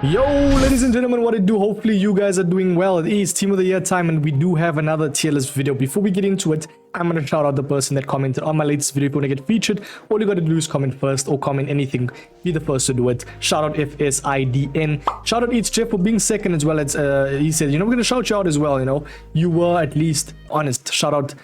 Yo, ladies and gentlemen, what it do? Hopefully you guys are doing well. It is Team of the Year time and we do have another tier list video. Before we get into it, I'm going to shout out the person that commented on my latest video. If you want to get featured, all you got to do is comment first or comment anything. Be the first to do it. Shout out FSIDN. Shout out Eats Jeff for being second as well. As he said, we're going to shout you out as well, You were at least honest. Shout out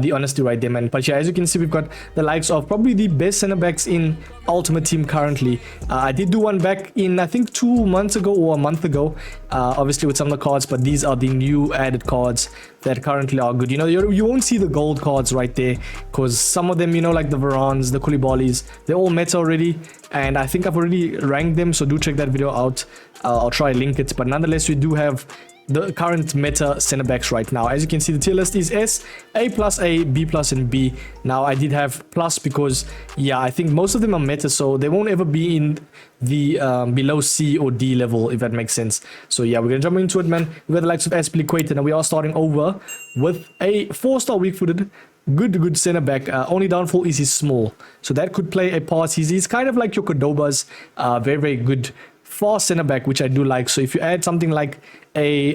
the honesty right there, man. But yeah, as you can see, we've got the likes of probably the best center backs in Ultimate Team currently. I did do one back in, I think, 2 months ago or a month ago, obviously with some of the cards, but these are the new added cards that currently are good. You won't see the gold cards right there because some of them, like the Varans, the Koulibalys, they're all meta already, and I think I've already ranked them, so do check that video out. I'll try and link it, but nonetheless, we do have the current meta center backs right now. As you can see, the tier list is S, A plus A, B plus and B. Now I did have plus because yeah, I think most of them are meta, so they won't ever be in the below C or D level, if that makes sense. So yeah, we're gonna jump into it, man. We got the likes of Aspilicueta, and we are starting over with a 4-star weak-footed good center back. Only downfall is he's small, so that could play a part. He's kind of like your Cordobas, very good fast center back, which I do like. So if you add something like a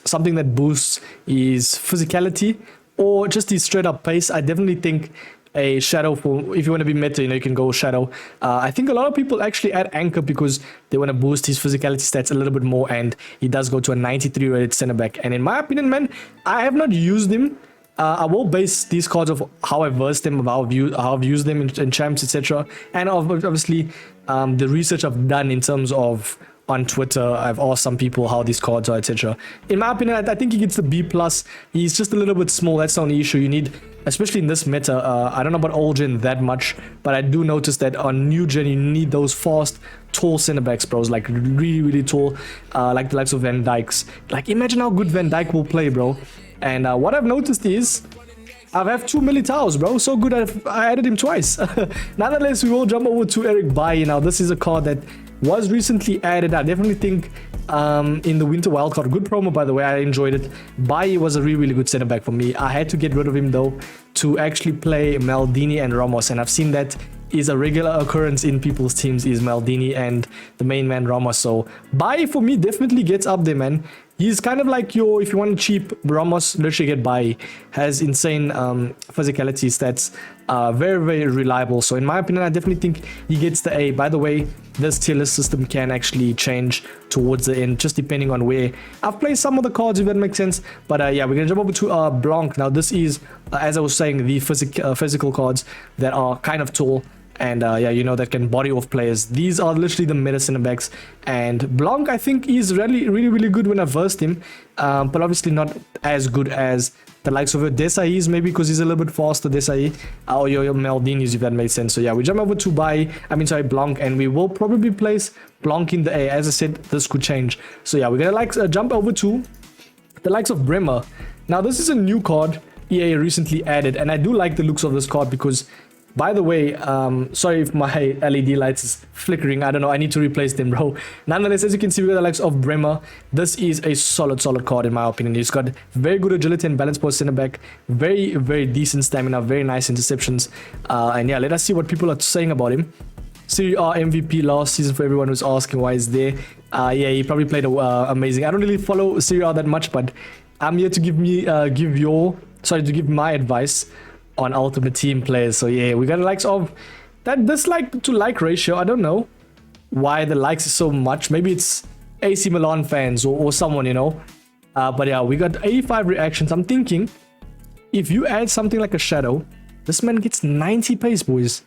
something that boosts his physicality or just his straight up pace, I definitely think a shadow, for if you want to be meta, you can go shadow. I think a lot of people actually add anchor because they want to boost his physicality stats a little bit more, and he does go to a 93 rated center back. And in my opinion, man, I have not used him. I will base these cards of how I versed them, how I've used them in champs, etc. And obviously the research I've done in terms of on Twitter. I've asked some people how these cards are, etc. In my opinion, I think he gets the B+. He's just a little bit small. That's the only issue. You need, especially in this meta, I don't know about old gen that much, but I do notice that on new gen you need those fast, tall center backs, bros, like really tall, like the likes of Van Dijk's. Like imagine how good Van Dijk will play, bro. And what I've noticed is I have 2 Militaos, bro. So good I added him twice. Nonetheless, we will jump over to Eric Bailly. Now, this is a card that was recently added. I definitely think in the Winter Wildcard, good promo, by the way. I enjoyed it. Bailly was a really good center back for me. I had to get rid of him, though, to actually play Maldini and Ramos. And I've seen that is a regular occurrence in people's teams is Maldini and the main man Ramos. So Bailly for me definitely gets up there, man. He's kind of like your, if you want cheap, Ramos, literally get Bailly. Has insane physicality stats, very reliable. So in my opinion, I definitely think he gets the A. By the way, this tier list system can actually change towards the end, just depending on where I've played some of the cards, if that makes sense. But yeah, we're gonna jump over to Blanc. Now this is, as I was saying, the physical cards that are kind of tall. And yeah, that can body off players. These are literally the meta center backs. And Blanc, I think, is really good when I versed him. But obviously not as good as the likes of your Desai's, maybe because he's a little bit faster, Desai. Or your Maldini's, if that makes sense. So yeah, we jump over to Blanc. And we will probably place Blanc in the A. As I said, this could change. So yeah, we're going to jump over to the likes of Bremer. Now, this is a new card EA recently added. And I do like the looks of this card because, by the way, sorry if my LED lights is flickering. I don't know. I need to replace them, bro. Nonetheless, as you can see, we got the likes of Bremer. This is a solid card in my opinion. He's got very good agility and balance post center back. Very decent stamina. Very nice interceptions. And yeah, let us see what people are saying about him. Serie A MVP last season for everyone who's asking why he's there. Yeah, he probably played amazing. I don't really follow Serie A that much, but I'm here to give my advice on Ultimate Team players. So yeah, we got the likes of that dislike to like ratio. I don't know why the likes is so much. Maybe it's AC Milan fans or someone, but yeah, we got 85 reactions. I'm thinking if you add something like a shadow, this man gets 90 pace, boys.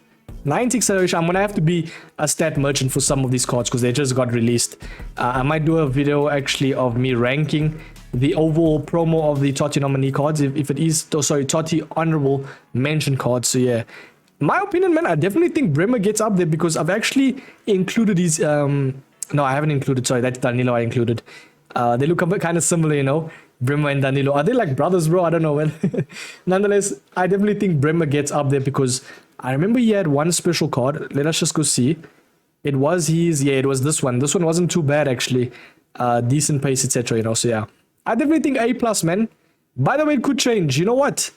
90 acceleration. I'm gonna have to be a stat merchant for some of these cards because they just got released. I might do a video actually of me ranking the overall promo of the Totti nominee cards, if it is, Totti honorable mention cards. So yeah, my opinion, man, I definitely think Bremer gets up there because I've actually included these. No, I haven't included. Sorry, that's Danilo I included. They look a bit kind of similar, Bremer and Danilo. Are they like brothers, bro? I don't know, man. Nonetheless, I definitely think Bremer gets up there because I remember he had one special card. Let us just go see. It was it was this one. This one wasn't too bad, actually. Decent pace, etc. So yeah, I definitely think A+, man. By the way, it could change. You know what?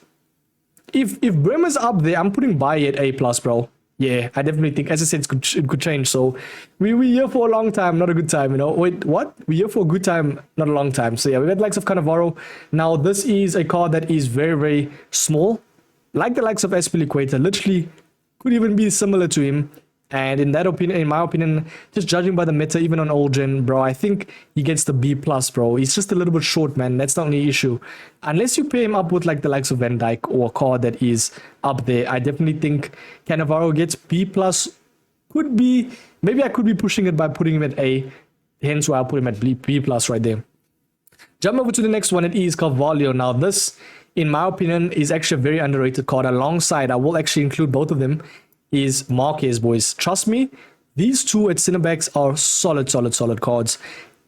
If Bremer's up there, I'm putting Bailly at A+, bro. Yeah, I definitely think, as I said, it could change. So we here for a long time, not a good time, you know. Wait, what? We here for a good time, not a long time. So yeah, we got the likes of Cannavaro. Now this is a card that is very, very small, like the likes of Espilicueta. Literally could even be similar to him. And in that opinion, in my opinion, just judging by the meta, even on old gen, bro, I think he gets the B plus, bro. He's just a little bit short, man. That's the only issue. Unless you pair him up with like the likes of Van Dijk or a card that is up there, I definitely think Cannavaro gets B plus. Could be, maybe I could be pushing it by putting him at A. Hence why I put him at B plus right there. Jump over to the next one. It is Carvalho. Now this, in my opinion, is actually a very underrated card. Alongside, I will actually include both of them, is Marquez, boys. Trust me, these two at center backs are solid cards.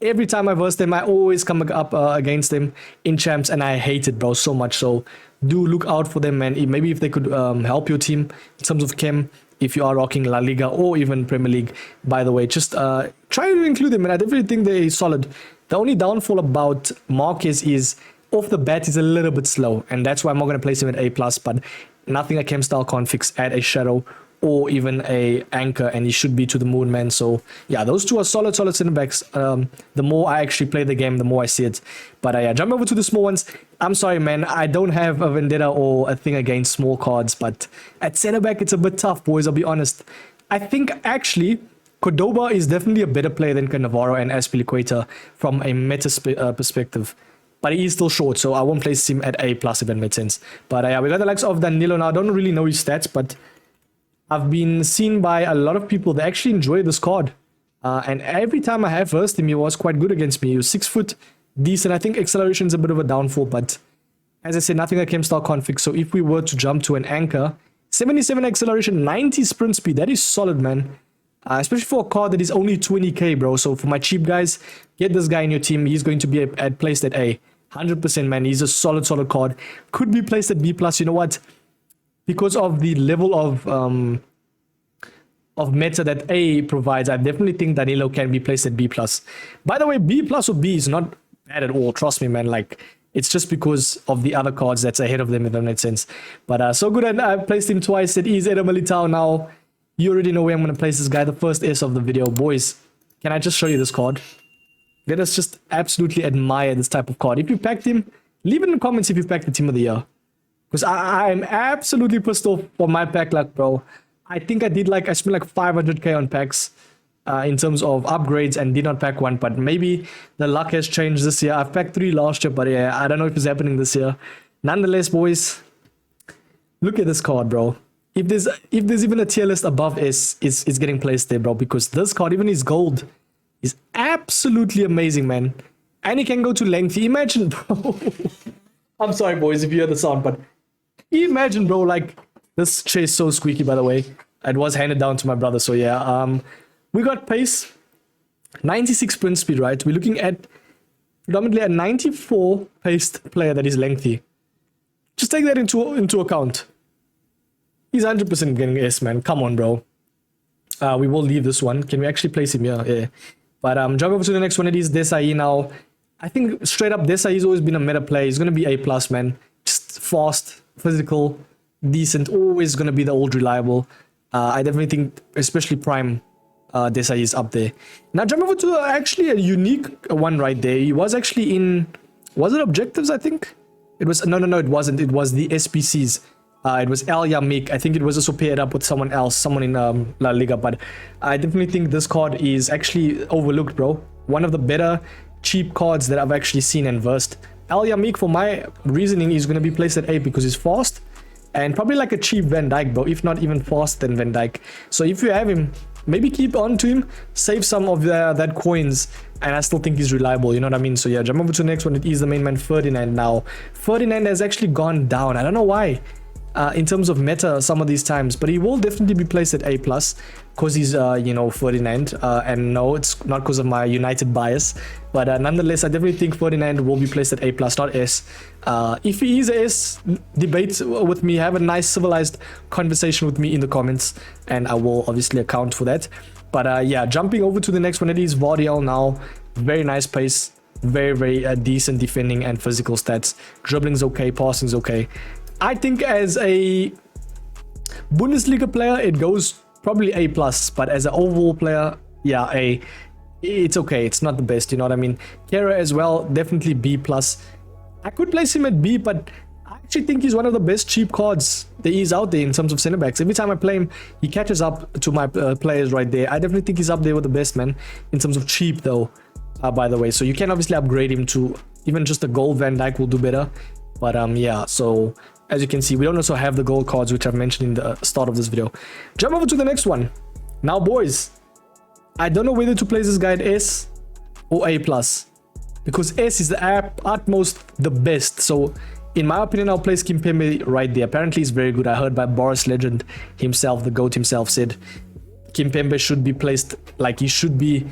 Every time I verse them, I always come up against them in champs, and I hate it, bro, so much. So do look out for them, man. Maybe if they could help your team in terms of chem, if you are rocking La Liga or even Premier League, by the way, just try to include them, and I definitely think they're solid. The only downfall about Marquez is off the bat he's a little bit slow, and that's why I'm not going to place him at A+, but nothing a chem style can't fix at a shadow or even a anchor, and he should be to the moon, man. So yeah, those two are solid center backs. The more I actually play the game, the more I see it. But yeah, jump over to the small ones. I'm sorry, man, I don't have a vendetta or a thing against small cards, but at center back it's a bit tough, boys, I'll be honest. I think actually Cordoba is definitely a better player than Cannavaro and Azpilicueta from a meta perspective. But he is still short, so I won't place him at A+, if that makes sense. But yeah, we got the likes of Danilo. Now, I don't really know his stats, but I've been seen by a lot of people that actually enjoy this card. And every time I have versed him, he was quite good against me. He was 6 foot, decent. I think acceleration is a bit of a downfall, but as I said, nothing that Chemstar can't fix. So if we were to jump to an anchor, 77 acceleration, 90 sprint speed, that is solid, man. Especially for a card that is only 20k, bro. So for my cheap guys, get this guy in your team. He's going to be placed at A. 100%, man. He's a solid card. Could be placed at B+. You know what? Because of the level of meta that A provides, I definitely think Danilo can be placed at B+. By the way, B+ or B is not bad at all. Trust me, man. Like, it's just because of the other cards that's ahead of them, if that makes sense. But so good, and I placed him twice. It is Eder Militao now. You already know where I'm going to place this guy. The first S of the video. Boys, can I just show you this card? Let us just absolutely admire this type of card. If you packed him, leave it in the comments if you packed the team of the year. Because I'm absolutely pissed off for my pack luck, bro. I think I spent like 500k on packs in terms of upgrades and did not pack one. But maybe the luck has changed this year. I've packed 3 last year, but yeah, I don't know if it's happening this year. Nonetheless, boys, look at this card, bro. If there's even a tier list above S, it's getting placed there, bro. Because this card, even his gold, is absolutely amazing, man. And he can go to lengthy. Imagine, bro. I'm sorry, boys, if you hear the sound, but imagine, bro, like, this chair is so squeaky, by the way. It was handed down to my brother, so yeah. We got pace, 96 sprint speed, right? We're looking at predominantly a 94 paced player that is lengthy. Just take that into account. He's 100% getting S, man. Come on, bro. We will leave this one. Can we actually place him here? Yeah. But jump over to the next one. It is Desai now. I think straight up Desai has always been a meta play. He's going to be A+, man. Just fast, physical, decent. Always going to be the old reliable. I definitely think, especially Prime, Desai is up there. Now jump over to actually a unique one right there. He was actually in... Was it Objectives, I think? It was... No, it wasn't. It was the SPCs. It was El Yamik. I think it was also paired up with someone else, someone in La Liga. But I definitely think this card is actually overlooked, bro. One of the better cheap cards that I've actually seen and versed. El Yamik, for my reasoning, is going to be placed at A because he's fast. And probably like a cheap Van Dijk, bro. If not even faster than Van Dijk. So if you have him, maybe keep on to him. Save some of that coins. And I still think he's reliable, you know what I mean? So yeah, jump over to the next one. It is the main man, Ferdinand now. Ferdinand has actually gone down. I don't know why. In terms of meta some of these times, but he will definitely be placed at A+, because he's you know, Ferdinand, and no, it's not because of my United bias, but nonetheless, I definitely think Ferdinand will be placed at A+, not S. If he is a S, debate with me, have a nice civilized conversation with me in the comments, and I will obviously account for that. But yeah, jumping over to the next one, it is Vardiel now. Very nice pace, very decent defending and physical stats. Dribbling's okay, passing's okay. I think as a Bundesliga player, it goes probably A plus, but as an overall player, yeah, A. It's okay. It's not the best, you know what I mean? Kera as well, definitely B plus. I could place him at B, but I actually think he's one of the best cheap cards that is out there in terms of center backs. Every time I play him, he catches up to my players right there. I definitely think he's up there with the best, man, in terms of cheap though, by the way. So you can obviously upgrade him to even just a gold Van Dijk will do better. But yeah, so as you can see, we don't also have the gold cards, which I've mentioned in the start of this video. Jump over to the next one. Now, boys, I don't know whether to place this guy at S or A plus, because S is the utmost the best. So in my opinion, I'll place Kimpembe right there. Apparently he's very good. I heard by Boris Legend himself, the GOAT himself, said Kimpembe should be placed, like he should be,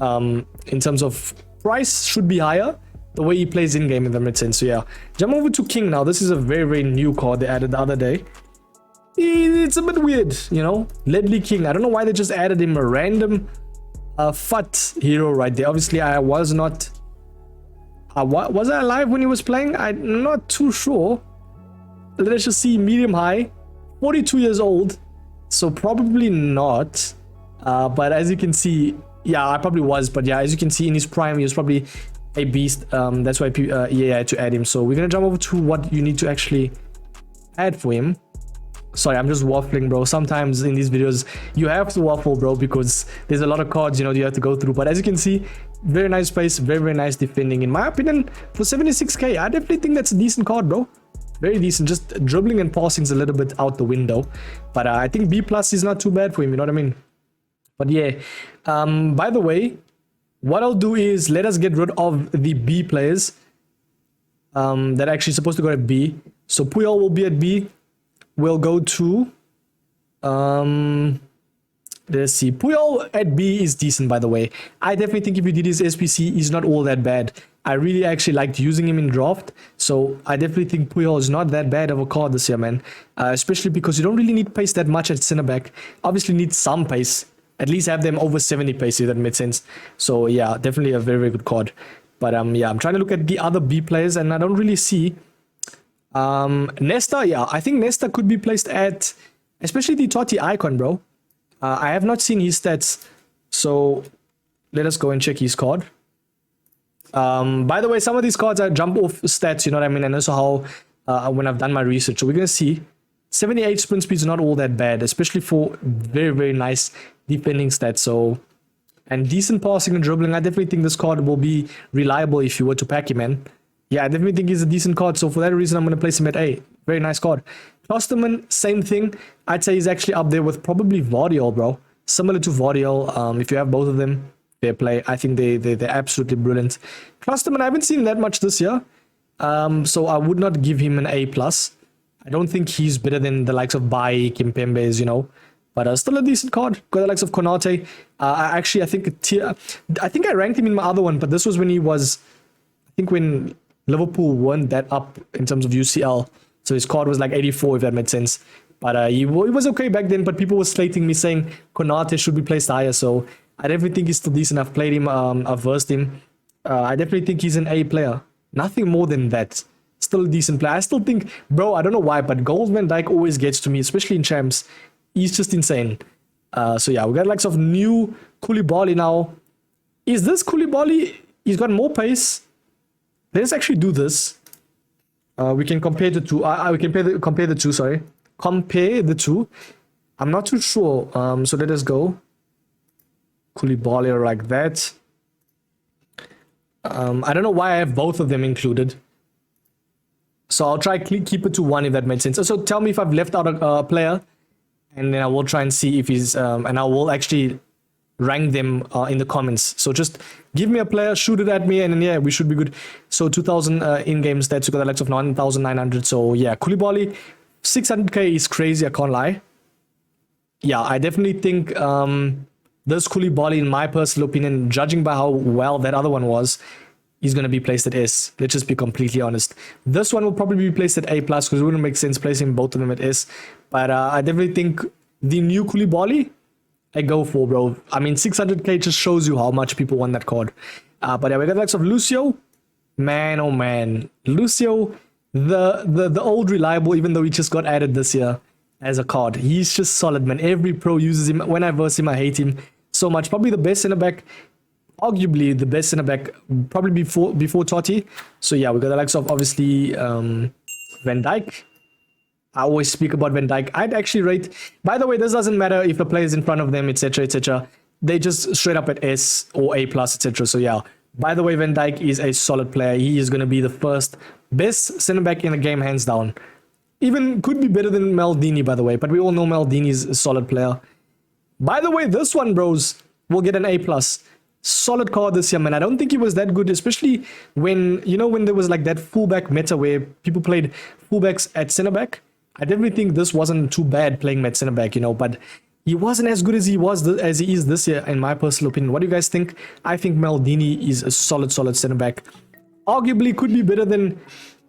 in terms of price, should be higher. The way he plays in game, if that makes sense. So yeah, jump over to King now. This is a very, very new card they added the other day. It's a bit weird, you know. Ledley King. I don't know why they just added him a random FUT hero right there. Obviously, I was not. Was I alive when he was playing? I'm not too sure. Let's just see. Medium high, 42 years old, so probably not. But as you can see, yeah, I probably was. But yeah, as you can see, in his prime, he was probably a beast. That's why EA had to add him. So we're gonna jump over to what you need to actually add for him. Sorry, I'm just waffling, bro. Sometimes in these videos you have to waffle, bro, because there's a lot of cards, you know, you have to go through. But as you can see, very nice pace, very, very nice defending. In my opinion, for 76k, I definitely think that's a decent card, bro. Very decent. Just dribbling and passing is a little bit out the window, but I think B plus is not too bad for him, you know what I mean? But yeah, by the way, what I'll do is let us get rid of the B players that are actually supposed to go at B. So Puyol will be at B. We'll go to let's see. Puyol at B is decent, by the way. I definitely think if you did his SPC, he's not all that bad. I really actually liked using him in draft, so I definitely think Puyol is not that bad of a card this year, man. Especially because you don't really need pace that much at center back. Obviously need some pace. At least have them over 70 pace, if that makes sense. So yeah, definitely a very, very good card. But yeah, I'm trying to look at the other B players and I don't really see. Nesta, yeah, I think Nesta could be placed at, especially the Totti icon, bro. I have not seen his stats, so let us go and check his card. By the way, some of these cards I jump off stats, you know what I mean, and also how when I've done my research. So we're gonna see 78 sprint speed is not all that bad, especially for very, very nice defending stats. So, and decent passing and dribbling. I definitely think this card will be reliable if you were to pack him, man. Yeah, I definitely think he's a decent card. So for that reason, I'm going to place him at A. Very nice card. Klosterman, same thing. I'd say he's actually up there with probably Vardiol, bro. Similar to Vardiol. If you have both of them, fair play. I think they're absolutely brilliant. Klosterman, I haven't seen that much this year. So I would not give him an A+. I don't think he's better than the likes of Bai, Kimpembe's, you know. But still a decent card. Got the likes of Konate. I think I ranked him in my other one, but this was when he was, I think when Liverpool weren't that up in terms of UCL. So his card was like 84, if that made sense. But he was okay back then, but people were slating me saying Konate should be placed higher. So I definitely think he's still decent. I've played him, I've versed him. I definitely think he's an A player. Nothing more than that. Still a decent player. I still think, bro, I don't know why, but Gold Van Dijk always gets to me, especially in champs. He's just insane. So yeah, we got likes of new Koulibaly now. Is this Koulibaly? He's got more pace. Let's actually do this. We can compare the two. We can compare the two. Sorry, compare the two. I'm not too sure. So let us go. Koulibaly like that. I don't know why I have both of them included. So I'll try keep it to one if that makes sense. So tell me if I've left out a player, and then I will try and see if he's and I will actually rank them in the comments. So just give me a player, shoot it at me, and then yeah, we should be good. So 2,000 in-game stats, you got the likes of 9,900. So yeah, Koulibaly, 600k is crazy, I can't lie. Yeah, I definitely think this Koulibaly, in my personal opinion, judging by how well that other one was, he's going to be placed at S. Let's just be completely honest. This one will probably be placed at A+, because it wouldn't make sense placing both of them at S. But I definitely think the new Koulibaly, I go for, bro. I mean, 600k just shows you how much people want that card. But yeah, we got the likes of Lucio. Man, oh man. Lucio, the old reliable, even though he just got added this year. as a card. He's just solid, man. Every pro uses him. When I verse him, I hate him so much. Probably the best center back, arguably the best center back, probably before Totti. So yeah, we got the likes of obviously Van Dijk. I always speak about Van Dijk. I'd actually rate. By the way, this doesn't matter if a player is in front of them, etc., etc. They just straight up at S or A plus, etc. So yeah. By the way, Van Dijk is a solid player. He is going to be the first best center back in the game, hands down. Even could be better than Maldini, by the way. But we all know Maldini is a solid player. By the way, this one, bros, will get an A plus. Solid card this year, man. I don't think he was that good, especially when, you know, when there was like that fullback meta where people played fullbacks at center back. I definitely think this wasn't too bad playing at center back, you know, but he wasn't as good as he is this year, in my personal opinion. What do you guys think? I think Maldini is a solid center back. Arguably could be better than,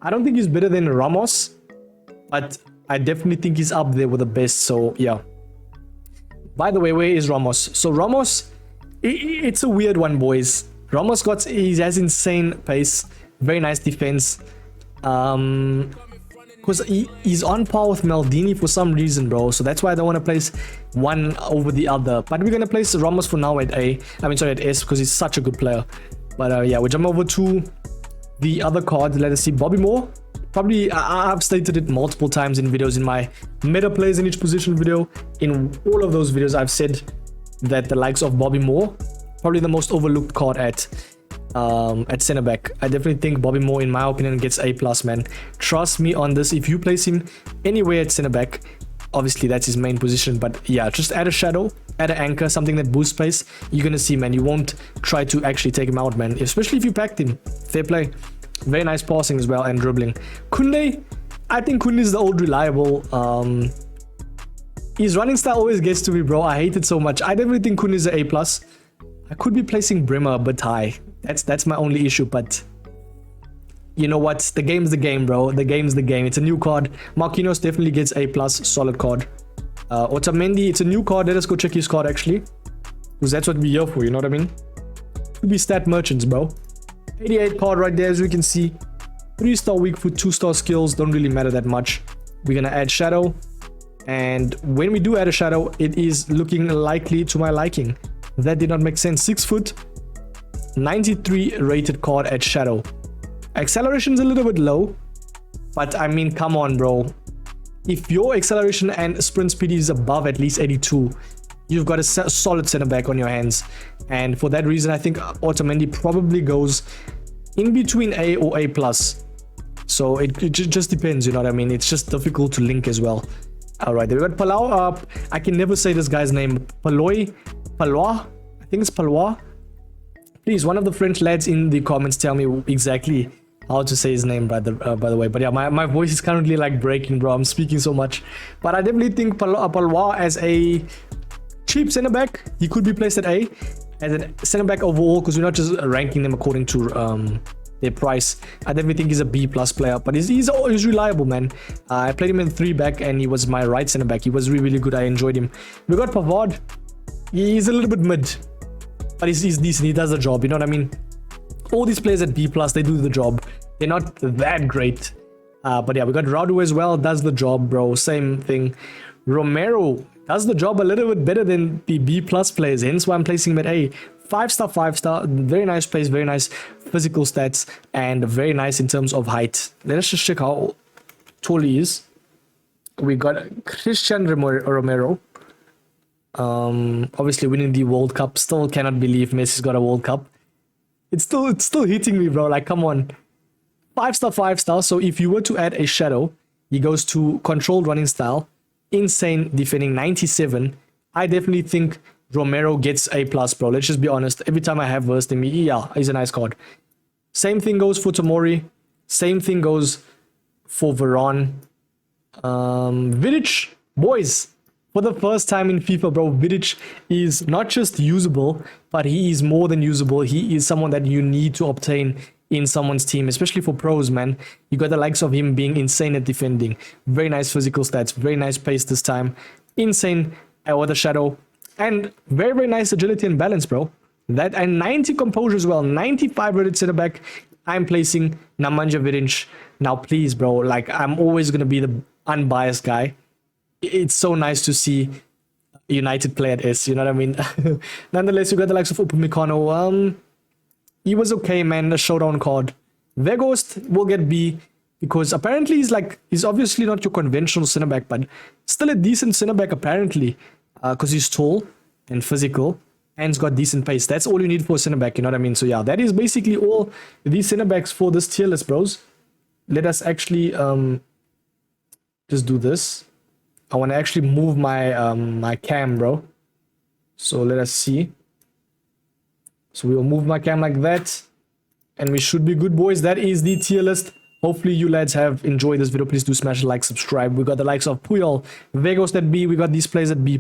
I don't think he's better than Ramos, but I definitely think he's up there with the best. So yeah. By the way, where is Ramos? So Ramos, it's a weird one, boys. Ramos he has insane pace, very nice defense. Because he's on par with Maldini for some reason, bro. So that's why I don't want to place one over the other. But we're going to place Ramos for now at at S, because he's such a good player. But yeah, we jump over to the other card. Let us see Bobby Moore. Probably, I've stated it multiple times in videos, in my meta plays in each position video. In all of those videos, I've said that the likes of Bobby Moore, probably the most overlooked card at center back. I definitely think Bobby Moore, in my opinion, gets A plus, man. Trust me on this. If you place him anywhere at center back, obviously that's his main position, but yeah, just add a shadow, add an anchor, something that boosts pace. You're gonna see, man, you won't try to actually take him out, man, especially if you packed him. Fair play. Very nice passing as well, and dribbling. Kunde, I think Kunde is the old reliable. His running style always gets to me, bro. I hate it so much. I definitely think Kunde is an A plus. I could be placing Bremer a bit high. That's my only issue, but you know what? The game's the game, bro. The game's the game. It's a new card. Marquinhos definitely gets A plus, solid card. Otamendi, it's a new card. Let us go check his card, actually, because that's what we're here for, you know what I mean? Could be stat merchants, bro. 88 card right there, as we can see. 3-star weak foot, 2-star skills, don't really matter that much. We're gonna add shadow, and when we do add a shadow, it is looking likely to my liking. That did not make sense. 6 foot, 93 rated card at shadow. Acceleration's a little bit low, but I mean, come on, bro. If your acceleration and sprint speed is above at least 82, you've got a solid center back on your hands. And for that reason, I think Otamendi probably goes in between A or A plus. So it just depends, you know what I mean? It's just difficult to link as well. All right, we got Palau up. I can never say this guy's name. Palois, I think it's Palois. Please, one of the French lads in the comments tell me exactly how to say his name, by the way. But yeah, my voice is currently like breaking, bro. I'm speaking so much. But I definitely think Palois as a cheap center back, he could be placed at A as a center back overall, because we're not just ranking them according to their price. I definitely think he's a B plus player, but he's reliable, man. I played him in 3-back and he was my right center back. He was really good. I enjoyed him. We got Pavard. He's a little bit mid, but he's decent. He does the job, you know what I mean? All these players at B plus, they do the job. They're not that great, but yeah, we got Radu as well. Does the job, bro. Same thing. Romero does the job a little bit better than the B plus players, hence why I'm placing him at A. 5-star, 5-star, very nice pace, very nice physical stats, and very nice in terms of height. Let's just check how tall he is. We got Christian Romero. Obviously winning the World Cup. Still cannot believe Messi's got a World Cup. It's still hitting me, bro. Like, come on. 5-star, 5-star. So if you were to add a shadow, he goes to controlled running style, insane defending, 97. I definitely think Romero gets A plus, bro. Let's just be honest. Every time I have versed him, yeah, he's a nice card. Same thing goes for Tomori. Same thing goes for Varane. Vidic, boys. For the first time in FIFA, bro, Vidic is not just usable, but he is more than usable. He is someone that you need to obtain in someone's team, especially for pros, man. You got the likes of him being insane at defending. Very nice physical stats, very nice pace this time. Insane with a shadow. And very, very nice agility and balance, bro. That, and 90 composure as well. 95 rated center back. I'm placing Nemanja Vidic. Now, please, bro, like, I'm always going to be the unbiased guy. it's so nice to see United play at S, you know what I mean? Nonetheless, you got the likes of Upamecano. He was okay, man. The showdown card. Weghorst will get B because apparently he's obviously not your conventional center back, but still a decent center back apparently, because he's tall and physical and he's got decent pace. That's all you need for a center back, you know what I mean? So yeah, that is basically all these center backs for this tier list, bros. Let us actually just do this. I want to actually move my my cam, bro. So let us see. So we will move my cam like that. And we should be good, boys. That is the tier list. Hopefully you lads have enjoyed this video. Please do smash the like, subscribe. We got the likes of Puyol, Weghorst at B. We got these players at B+.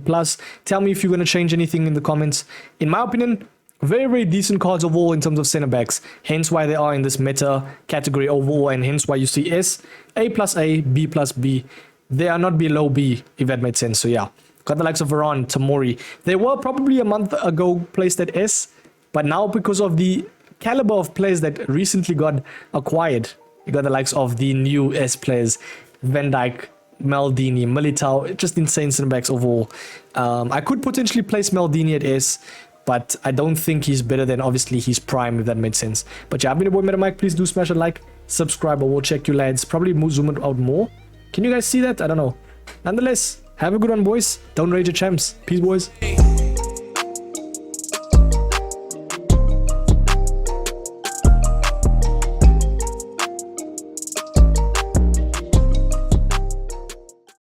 Tell me if you're going to change anything in the comments. In my opinion, very, very decent cards overall in terms of center backs. Hence why they are in this meta category overall. And hence why you see S, A+, B+, B. They are not below B, if that made sense. So yeah, got the likes of Varane, Tamori. They were probably a month ago placed at S. But now because of the caliber of players that recently got acquired, you got the likes of the new S players, Van Dijk, Maldini, Militao, just insane center backs overall. I could potentially place Maldini at S, but I don't think he's better than obviously his prime, if that made sense. But yeah, I've been your boy MetaMike. Please do smash a like, subscribe, or we'll check you lads. Probably zoom it out more. Can you guys see that? I don't know. Nonetheless, have a good one, boys. Don't rage your champs. Peace, boys.